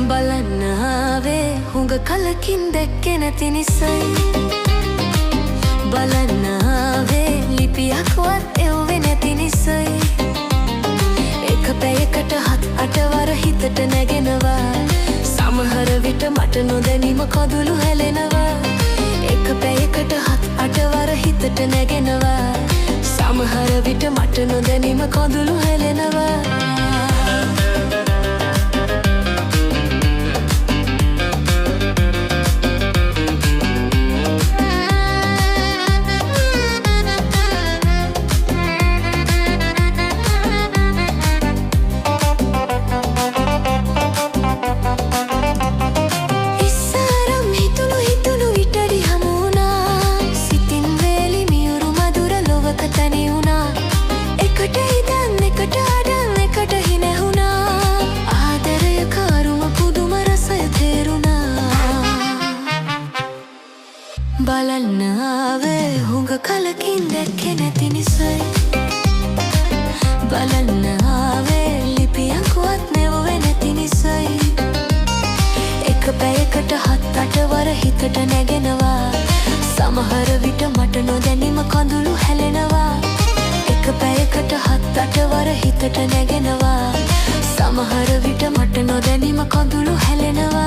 බලන්න ආවේ හුඟ කලකින් දැක්කේ නැති නිසයි. බලන්න ආවේ ලිපියක්වත් එව්වේ නැති නිසයි. එක පැයකට 7-8 වර හිතට නැගෙනවා. සමහර විට මට නොදැනීම කඳුළු හැලෙනවා. එක පැයකට 7-8 වර හිතට නැගෙනවා. සමහර විට මට නොදැනීම කඳුළු හැලෙනවා. බලන්න ආවේ හුඟ කලකින් දැක්කේ නැති නිසයි. බලන්න ආවේ ලිපියක්වත් නෙවුවේ නැති නිසයි. එක පැයකට 7-8 වර හිතට නැගෙනවා. සමහර විට මට නොදැනීම කඳුළු හැලෙනවා. එක පැයකට 7-8 වර හිතට නැගෙනවා. සමහර විට මට නොදැනීම කඳුළු හැලෙනවා.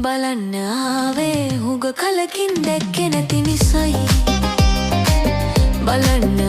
බලන්න ආවේ හුඟ කලකින් දැක්කේ නැති නිසයි. බලන්න